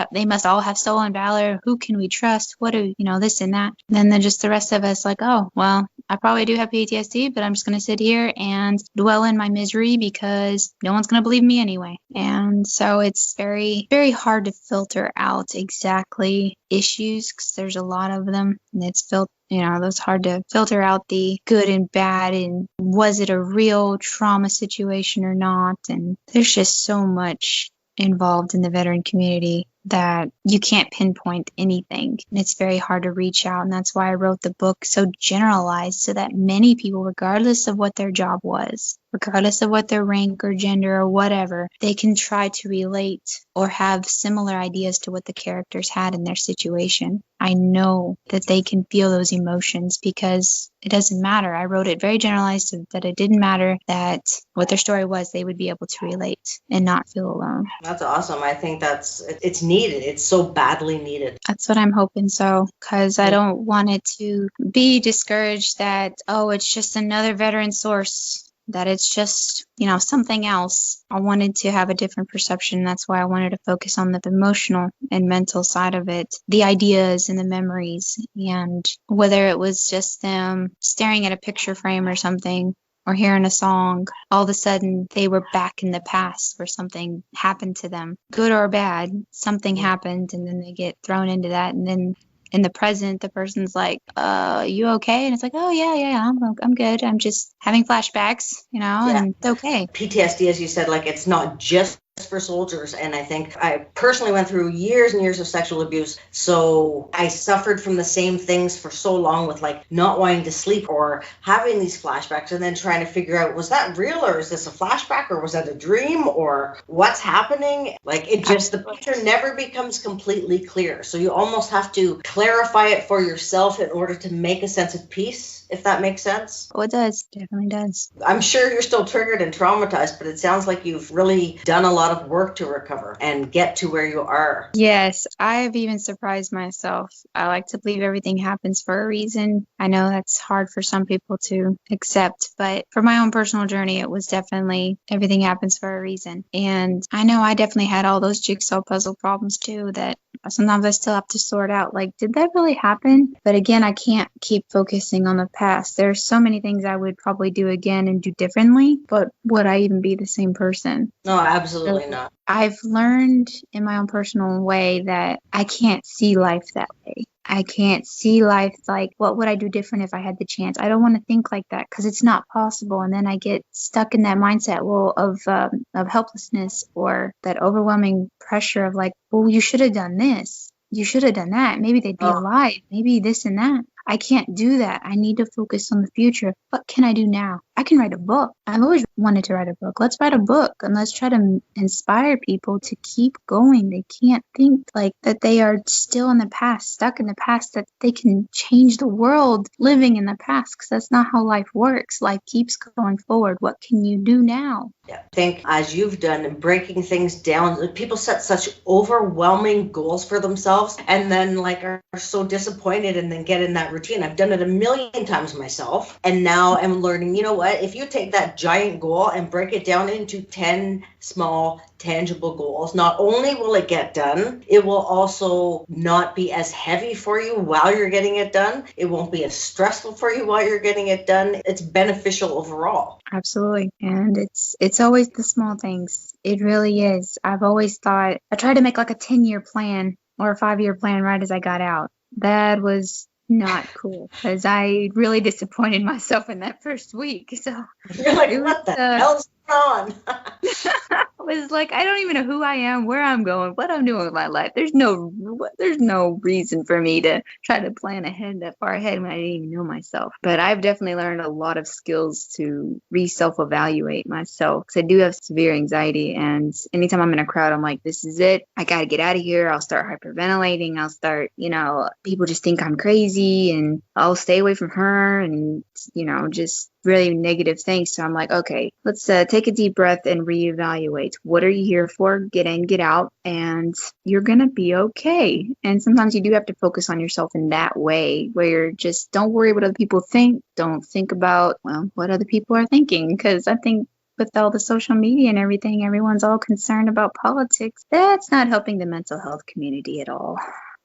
all have stolen valor. Who can we trust? What do, this and that. And then just the rest of us like, oh, well, I probably do have PTSD, but I'm just going to sit here and dwell in my misery because no one's going to believe me anyway. And so it's very, very hard to filter out exactly issues, because there's a lot of them, and it's it's hard to filter out the good and bad, and was it a real trauma situation or not? And there's just so much involved in the veteran community that you can't pinpoint anything, and it's very hard to reach out. And that's why I wrote the book so generalized, so that many people, regardless of what their job was, regardless of what their rank or gender or whatever, they can try to relate or have similar ideas to what the characters had in their situation. I know that they can feel those emotions because it doesn't matter. I wrote it very generalized so that it didn't matter, that what their story was, they would be able to relate and not feel alone. That's awesome. I think it's needed. It's so badly needed. That's what I'm hoping so, because I don't want it to be discouraged that, oh, it's just another veteran source, that it's just, something else. I wanted to have a different perception. That's why I wanted to focus on the emotional and mental side of it, the ideas and the memories, and whether it was just them staring at a picture frame or something, or hearing a song, all of a sudden they were back in the past where something happened to them, good or bad. Something happened, and then they get thrown into that, and then in the present, the person's like, you okay? And it's like, oh, yeah, I'm good. I'm just having flashbacks, and it's okay. PTSD, as you said, it's not just for soldiers. And I think I personally went through years and years of sexual abuse. So I suffered from the same things for so long, with not wanting to sleep or having these flashbacks, and then trying to figure out, was that real, or is this a flashback, or was that a dream, or what's happening? The picture never becomes completely clear. So you almost have to clarify it for yourself in order to make a sense of peace, if that makes sense. Oh, it does. Definitely does. I'm sure you're still triggered and traumatized, but it sounds like you've really done a lot of work to recover and get to where you are. Yes, I have even surprised myself. I like to believe everything happens for a reason. I know that's hard for some people to accept, but for my own personal journey, it was definitely everything happens for a reason. And I know I definitely had all those jigsaw puzzle problems too, that sometimes I still have to sort out, did that really happen? But again, I can't keep focusing on the past. There's so many things I would probably do again and do differently, but would I even be the same person? No, absolutely not. I've learned in my own personal way that I can't see life that way. I can't see life like, what would I do different if I had the chance? I don't want to think like that because it's not possible. And then I get stuck in that mindset, of helplessness, or that overwhelming pressure of like, well, you should have done this. You should have done that. Maybe they'd be alive. Maybe this and that. I can't do that. I need to focus on the future. What can I do now? I can write a book. I've always wanted to write a book. Let's write a book and let's try to inspire people to keep going. They can't think like that they are still in the past, stuck in the past, that they can change the world living in the past, because that's not how life works. Life keeps going forward. What can you do now? Yeah, I think as you've done and breaking things down, people set such overwhelming goals for themselves and then like are so disappointed and then get in that routine. I've done it a million times myself, and now I'm learning, you know what, if you take that giant goal and break it down into 10 small tangible goals, not only will it get done, it will also not be as heavy for you while you're getting it done. It won't be as stressful for you while you're getting it done. It's beneficial overall. Absolutely. And it's always the small things. It really is. I've always thought, I tried to make like a 10-year plan or a 5-year plan right as I got out. That was not cool, because I really disappointed myself in that first week. So you're like, what the hell's going on? I was like, I don't even know who I am, where I'm going, what I'm doing with my life. There's no reason for me to try to plan ahead that far ahead when I didn't even know myself. But I've definitely learned a lot of skills to self-evaluate myself, because I do have severe anxiety, and anytime I'm in a crowd, I'm like, this is it. I got to get out of here. I'll start hyperventilating. I'll start, people just think I'm crazy, and I'll stay away from her, and, just really negative things. So I'm like, okay, let's take a deep breath and reevaluate. What are you here for? Get in, get out, and you're going to be okay. And sometimes you do have to focus on yourself in that way, where you're just, don't worry what other people think. Don't think about, what other people are thinking. Because I think with all the social media and everything, everyone's all concerned about politics. That's not helping the mental health community at all.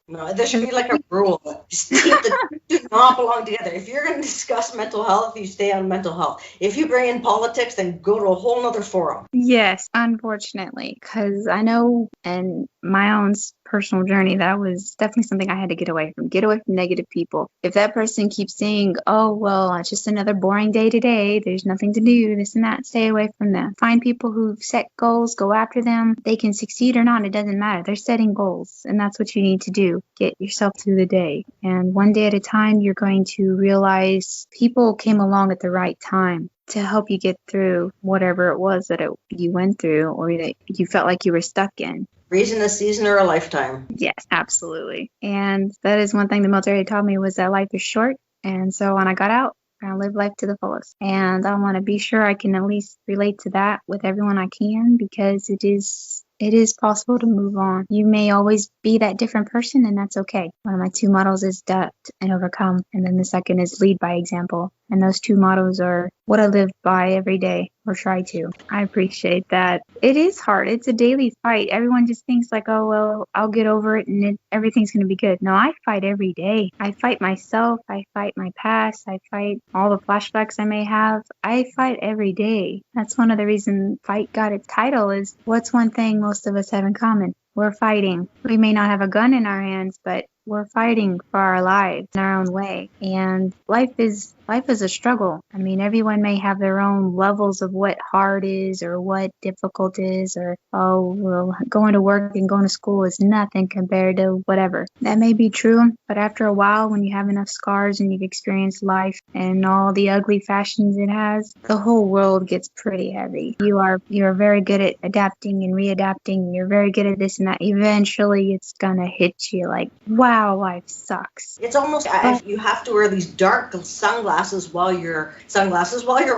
No, there should be like a rule. Just keep the do not belong together. If you're going to discuss mental health, you stay on mental health. If you bring in politics, then go to a whole nother forum. Yes, unfortunately, because I know in my own personal journey, that was definitely something I had to get away from negative people. If that person keeps saying, oh, well, it's just another boring day today, there's nothing to do, this and that, stay away from them. Find people who've set goals, go after them. They can succeed or not, it doesn't matter. They're setting goals, and that's what you need to do. Get yourself through the day. And one day at a time, you're going to realize people came along at the right time to help you get through whatever it was that you went through, or that you felt like you were stuck in. Reason, a season, or a lifetime. Yes, absolutely. And that is one thing the military taught me, was that life is short. And so when I got out, I live life to the fullest. And I want to be sure I can at least relate to that with everyone I can, because it is possible to move on. You may always be that different person, and that's okay. One of my 2 mottos is adapt and overcome. And then the second is lead by example. And those 2 mottos are what I live by every day, or try to. I appreciate that. It is hard. It's a daily fight. Everyone just thinks like, oh, well, I'll get over it and everything's going to be good. No, I fight every day. I fight myself. I fight my past. I fight all the flashbacks I may have. I fight every day. That's one of the reasons Fight got its title, is what's one thing most of us have in common? We're fighting. We may not have a gun in our hands, but we're fighting for our lives in our own way. And life is a struggle. I mean, everyone may have their own levels of what hard is or what difficult is, or, oh, well, going to work and going to school is nothing compared to whatever. That may be true, but after a while, when you have enough scars and you've experienced life and all the ugly fashions it has, the whole world gets pretty heavy. You are very good at adapting and readapting. You're very good at this and that. Eventually, it's gonna hit you like, wow, life sucks. It's almost if you have to wear these dark sunglasses while you're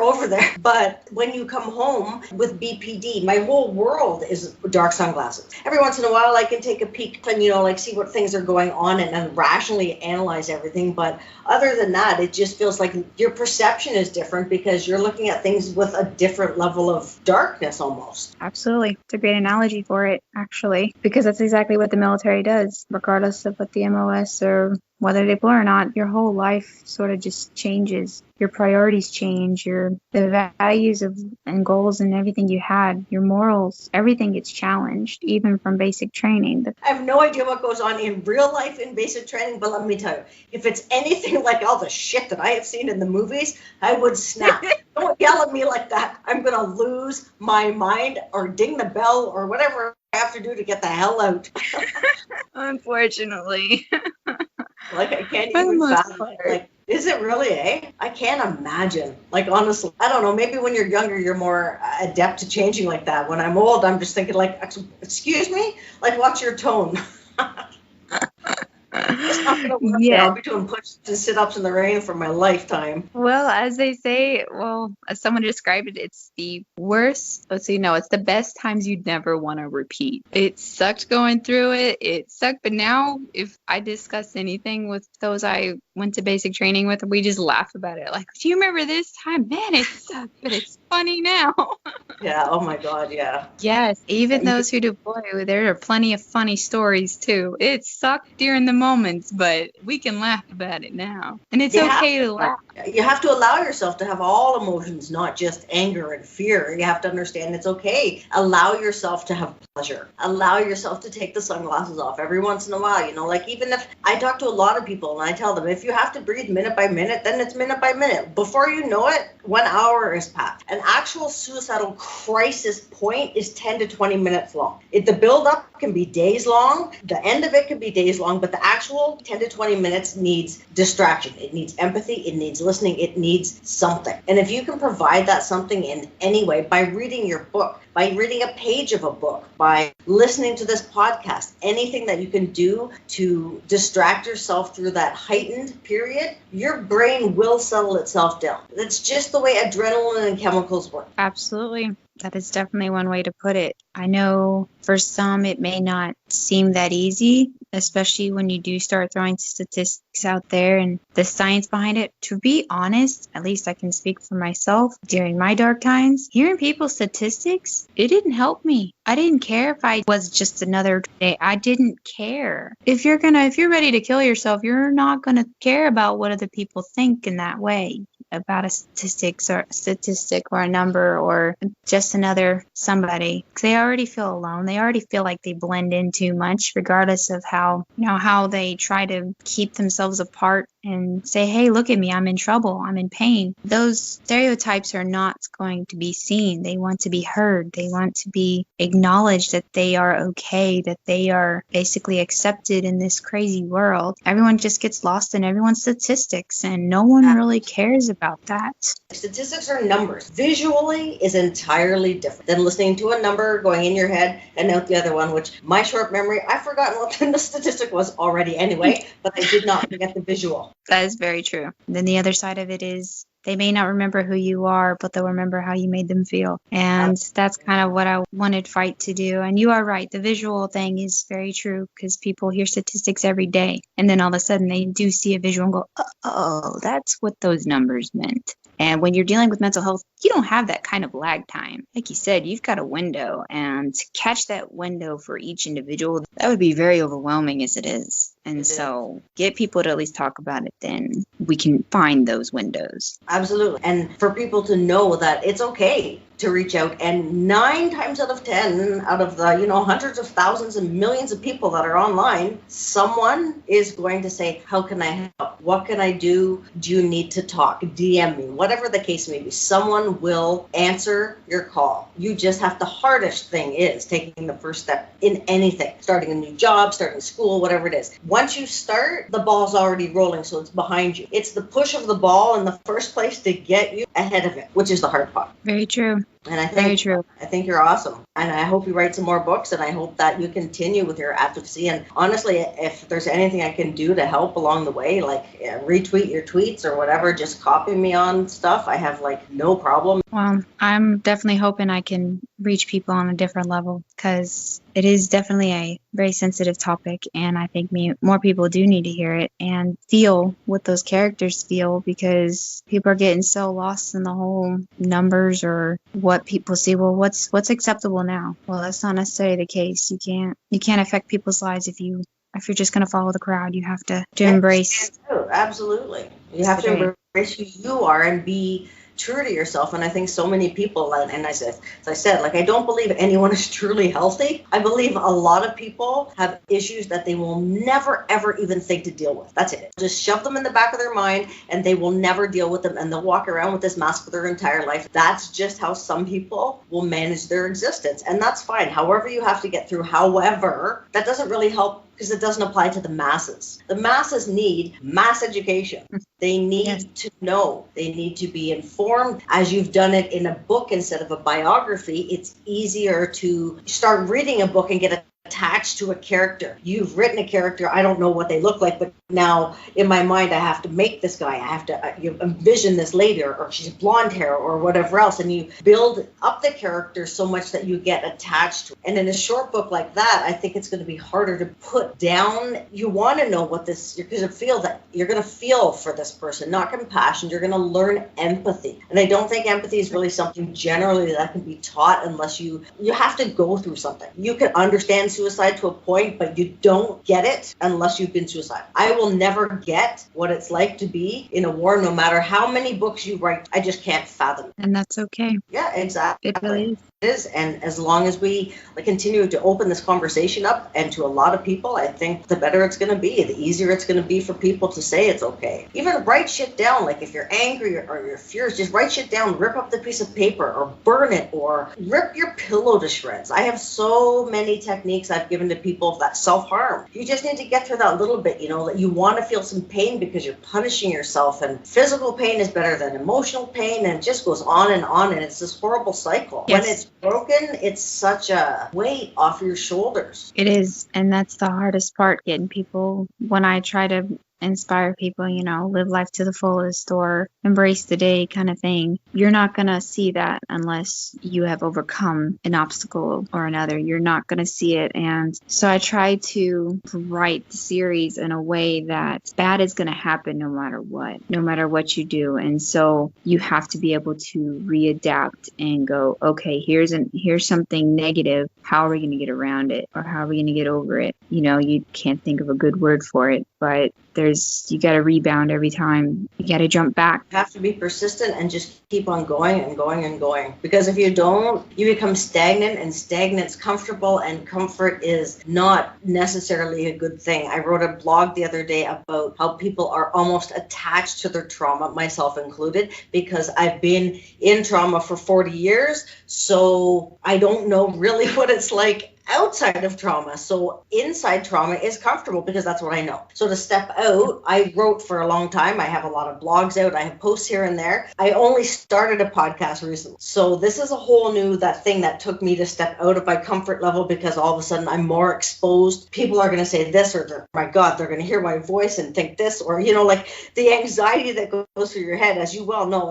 over there. But when you come home with BPD, my whole world is dark sunglasses. Every once in a while, I can take a peek and see what things are going on and rationally analyze everything. But other than that, it just feels like your perception is different, because you're looking at things with a different level of darkness almost. Absolutely. It's a great analogy for it, actually, because that's exactly what the military does, regardless of what the MOS or whether they blow or not, your whole life sort of just changes. Your priorities change, the values of and goals and everything you had, your morals, everything gets challenged, even from basic training. I have no idea what goes on in real life in basic training, but let me tell you, if it's anything like all the shit that I have seen in the movies, I would snap. Don't yell at me like that. I'm going to lose my mind or ding the bell or whatever I have to do to get the hell out. Unfortunately. Like, I can't even fathom. Like, is it really, eh? I can't imagine. Like, honestly, I don't know. Maybe when you're younger, you're more adept to changing like that. When I'm old, I'm just thinking, like, excuse me? Like, what's your tone? It's not going to work. Yeah. I'll be doing push-ups and sit-ups in the rain for my lifetime. Well, as they say, as someone described it, it's the worst. It's the best times you'd never want to repeat. It sucked going through it. It sucked. But now if I discuss anything with those I went to basic training with, we just laugh about it. Like, do you remember this time? Man, it sucked, but it's funny now. Yeah. Oh my God. Yeah. Yes. Even those who deploy, there are plenty of funny stories too. It sucked during the moments, but we can laugh about it now. And it's okay to laugh. You have to allow yourself to have all emotions, not just anger and fear. You have to understand it's okay. Allow yourself to have pleasure. Allow yourself to take the sunglasses off every once in a while. Like, even if I talk to a lot of people and I tell them, if you have to breathe minute by minute, then it's minute by minute. Before you know it, 1 hour is passed. An actual suicidal crisis point is 10 to 20 minutes long. The build-up can be days long. The end of it can be days long, but the actual 10 to 20 minutes needs distraction. It needs empathy. It needs listening. It needs something. And if you can provide that something in any way, by reading your book, by reading a page of a book, by listening to this podcast, anything that you can do to distract yourself through that heightened period, your brain will settle itself down. That's just the way adrenaline and chemicals work. Absolutely. That is definitely one way to put it. I know for some it may not seem that easy, especially when you do start throwing statistics out there and the science behind it. To be honest, at least I can speak for myself, during my dark times, hearing people's statistics, it didn't help me. I didn't care if I was just another day. I didn't care. If you're ready to kill yourself, you're not going to care about what other people think in that way about a statistic or a number or just another somebody, because they already feel alone. They already feel like they blend in too much, regardless of how they try to keep themselves apart and say, hey, look at me, I'm in trouble, I'm in pain. Those stereotypes are not going to be seen. They want to be heard. They want to be acknowledged that they are okay, that they are basically accepted in this crazy world. Everyone just gets lost in everyone's statistics, and no one really cares about that. Statistics are numbers. Visually is entirely different than listening to a number going in your head and out the other one, which my short memory, I've forgotten what the statistic was already anyway, but I did not forget the visual. That is very true. Then the other side of it is they may not remember who you are, but they'll remember how you made them feel. And that's kind of what I wanted Fight to do. And you are right. The visual thing is very true, because people hear statistics every day. And then all of a sudden they do see a visual and go, oh, that's what those numbers meant. And when you're dealing with mental health, you don't have that kind of lag time. Like you said, you've got a window, and to catch that window for each individual, that would be very overwhelming as it is. And so get people to at least talk about it, then we can find those windows. Absolutely. And for people to know that it's okay to reach out, and 9 times out of 10 out of the hundreds of thousands and millions of people that are online, someone is going to say, how can I help? What can I do? Do you need to talk? DM me, whatever the case may be. Someone will answer your call. You just have, the hardest thing is taking the first step in anything, starting a new job, starting school, whatever it is. Once you start, the ball's already rolling, so it's behind you. It's the push of the ball in the first place to get you ahead of it, which is the hard part. Very true. And I think you're awesome. And I hope you write some more books, and I hope that you continue with your advocacy. And honestly, if there's anything I can do to help along the way, like retweet your tweets or whatever, just copy me on stuff. I have no problem. Well, I'm definitely hoping I can reach people on a different level, because it is definitely a very sensitive topic, and I think more people do need to hear it and feel what those characters feel, because people are getting so lost in the whole numbers or what people see. Well, what's acceptable now? Well, that's not necessarily the case. You can't affect people's lives if you if you're just going to follow the crowd, you have to embrace. Absolutely. You have to embrace who you are and be true to yourself. And I think so many people, and as I said, like, I don't believe anyone is truly healthy. I believe a lot of people have issues that they will never, ever even think to deal with. That's it. Just shove them in the back of their mind and they will never deal with them. And they'll walk around with this mask for their entire life. That's just how some people will manage their existence. And that's fine. However you have to get through. However, that doesn't really help, because it doesn't apply to the masses. The masses need mass education. They need to know. They need to be informed. As you've done it in a book instead of a biography, it's easier to start reading a book and get attached to a character. You've written a character. I don't know what they look like, but now in my mind, I have to make this guy. I have to you envision this lady, or she's blonde hair or whatever else. And you build up the character so much that you get attached to it. And in a short book like that, I think it's going to be harder to put down. You want to know what this, you're going to feel that you're going to feel for this person, not compassion. You're going to learn empathy. And I don't think empathy is really something generally that can be taught unless you have to go through something. You can understand suicide to a point, but you don't get it unless you've been suicidal. I will never get what it's like to be in a war, no matter how many books you write. I just can't fathom it. And that's okay. Yeah, exactly. It really is. And as long as we continue to open this conversation up, and to a lot of people, I think the better it's going to be, the easier it's going to be for people to say it's okay. Even write shit down. Like, if you're angry or you're furious, just write shit down, rip up the piece of paper or burn it or rip your pillow to shreds. I have so many techniques I've given to people that self-harm. You just need to get through that little bit, that you want to feel some pain because you're punishing yourself, and physical pain is better than emotional pain, and it just goes on, and it's this horrible cycle. Yes. When it's broken, it's such a weight off your shoulders. It is, and that's the hardest part, getting people, when I try to inspire people, live life to the fullest or embrace the day kind of thing. You're not going to see that unless you have overcome an obstacle or another. You're not going to see it. And so I try to write the series in a way that bad is going to happen no matter what you do. And so you have to be able to readapt and go, okay, here's something negative. How are we going to get around it? Or how are we going to get over it? You can't think of a good word for it, but you got to rebound every time. You got to jump back. You have to be persistent and just keep on going and going and going. Because if you don't, you become stagnant, and stagnant's comfortable, and comfort is not necessarily a good thing. I wrote a blog the other day about how people are almost attached to their trauma, myself included, because I've been in trauma for 40 years. So I don't know really what it's like outside of trauma. So inside trauma is comfortable because that's what I know. So to step out, I wrote for a long time. I have a lot of blogs out. I have posts here and there. I only started a podcast recently. So this is a whole new thing that took me to step out of my comfort level, because all of a sudden I'm more exposed. People are going to say this, or my God, they're going to hear my voice and think this, or, the anxiety that goes through your head, as you well know,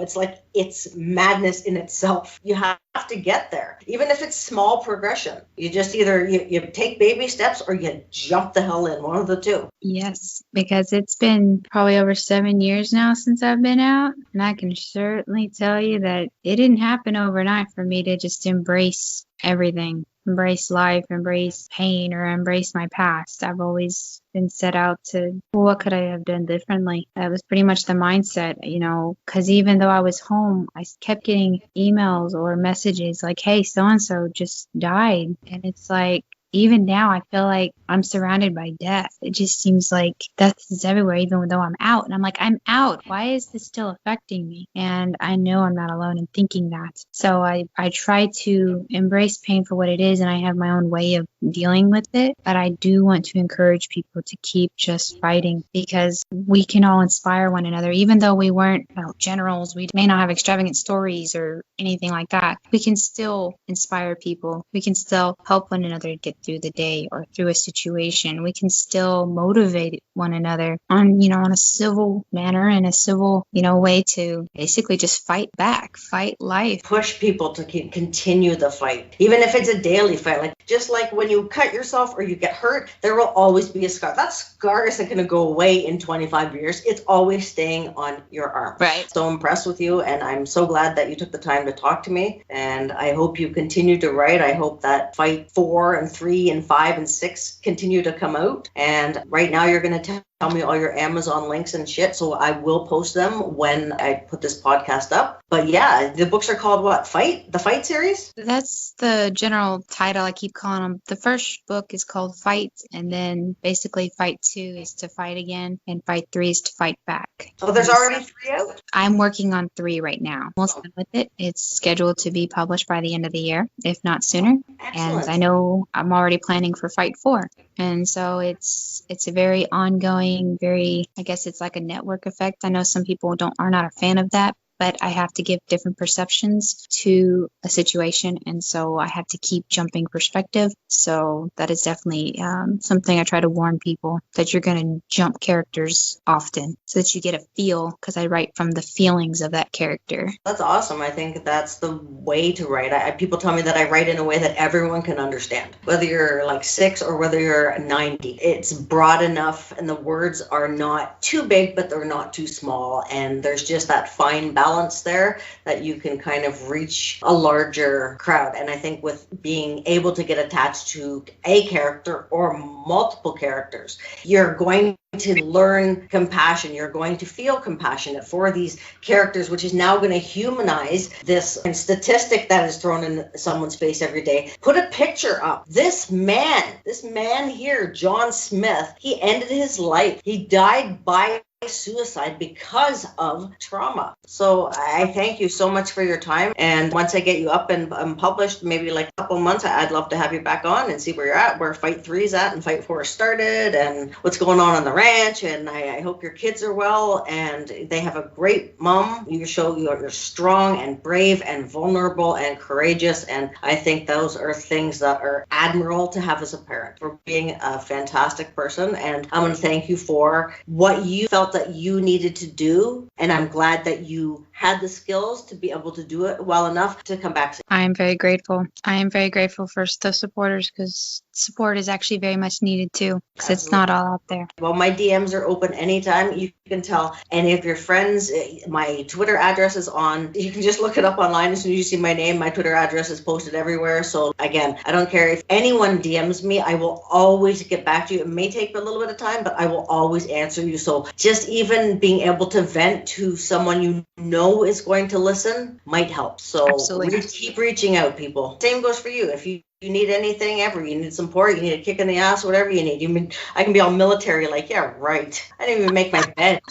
it's madness in itself. You have to get there, even if it's small progression. You just either you take baby steps or you jump the hell in, one of the two. Yes, because it's been probably over 7 years now since I've been out, and I can certainly tell you that it didn't happen overnight for me to just embrace everything. Embrace life, embrace pain, or embrace my past. I've always been set out to, what could I have done differently? That was pretty much the mindset, because even though I was home, I kept getting emails or messages like, hey, so-and-so just died. And it's like, even now, I feel like I'm surrounded by death. It just seems like death is everywhere, even though I'm out. And I'm like, I'm out. Why is this still affecting me? And I know I'm not alone in thinking that. So I try to embrace pain for what it is, and I have my own way of dealing with it. But I do want to encourage people to keep just fighting, because we can all inspire one another. Even though we weren't generals, we may not have extravagant stories or anything like that. We can still inspire people. We can still help one another get through the day or through a situation. We can still motivate one another on a civil manner and a civil, way to basically just fight back, fight life. Push people to continue the fight, even if it's a daily fight. Just like when you cut yourself or you get hurt, there will always be a scar. That scar isn't going to go away in 25 years. It's always staying on your arm. Right. So impressed with you, and I'm so glad that you took the time to talk to me. And I hope you continue to write. I hope that fight for and through 3 and 5 and 6 continue to come out. And right now you're going to tell me all your Amazon links and shit, so I will post them when I put this podcast up. But yeah, the books are called what? Fight? The Fight series? That's the general title. I keep calling them. The first book is called Fight, and then basically Fight 2 is to fight again, and Fight 3 is to fight back. Oh, there's already 3 out? I'm working on 3 right now. Almost done with it. It's scheduled to be published by the end of the year, if not sooner. Excellent. And I know I'm already planning for Fight 4. And so it's a very ongoing, very, I guess it's like a network effect. I know some people are not a fan of that, but I have to give different perceptions to a situation. And so I have to keep jumping perspective. So that is definitely something I try to warn people, that you're going to jump characters often so that you get a feel, because I write from the feelings of that character. That's awesome. I think that's the way to write. People tell me that I write in a way that everyone can understand, whether you're like 6 or whether you're 90. It's broad enough and the words are not too big, but they're not too small. And there's just that fine balance there that you can kind of reach a larger crowd. And I think with being able to get attached to a character or multiple characters, you're going to learn compassion. You're going to feel compassionate for these characters, which is now going to humanize this statistic that is thrown in someone's face every day. Put a picture up. This man here, John Smith, he ended his life. He died by suicide because of trauma. So I thank you so much for your time. And once I get you up and published, maybe like a couple months, I'd love to have you back on and see where you're at, where Fight 3 is at and Fight 4 started, and what's going on the ranch. And I hope your kids are well and they have a great mom. You show you're strong and brave and vulnerable and courageous. And I think those are things that are admirable to have as a parent, for being a fantastic person. And I'm going to thank you for what you felt that you needed to do, and I'm glad that you had the skills to be able to do it well enough to come back. I am very grateful. I am very grateful for the supporters, because support is actually very much needed too, because it's not all out there. Well, my DMs are open anytime. You can tell any of your friends. My Twitter address is on. You can just look it up online. As soon as you see my name, my Twitter address is posted everywhere. So again, I don't care if anyone DMs me, I will always get back to you. It may take a little bit of time, but I will always answer you. So just even being able to vent to someone you know is going to listen might help. So Absolutely. Keep reaching out, people. Same goes for you. If you need anything ever, you need support, you need a kick in the ass, whatever you need. I can be all military, like, yeah, right. I didn't even make my bed.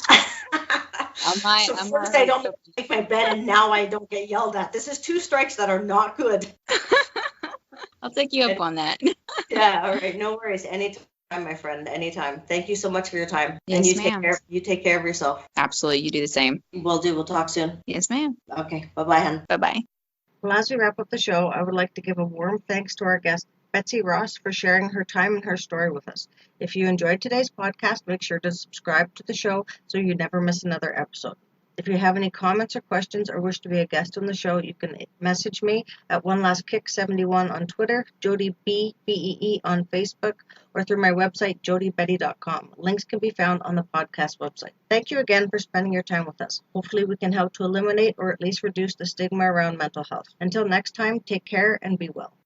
First I don't make my bed, and now I don't get yelled at. This is 2 strikes that are not good. I'll take you up on that. Yeah, all right. No worries. Anytime, my friend. Anytime. Thank you so much for your time. Yes, and ma'am. You take care of yourself. Absolutely. You do the same. Will do. We'll talk soon. Yes, ma'am. Okay. Bye-bye, hon. Bye-bye. Well, as we wrap up the show, I would like to give a warm thanks to our guest, Betsy Ross, for sharing her time and her story with us. If you enjoyed today's podcast, make sure to subscribe to the show so you never miss another episode. If you have any comments or questions or wish to be a guest on the show, you can message me at OneLastKick71 on Twitter, Jody BEE on Facebook, or through my website, jodybetty.com. Links can be found on the podcast website. Thank you again for spending your time with us. Hopefully we can help to eliminate or at least reduce the stigma around mental health. Until next time, take care and be well.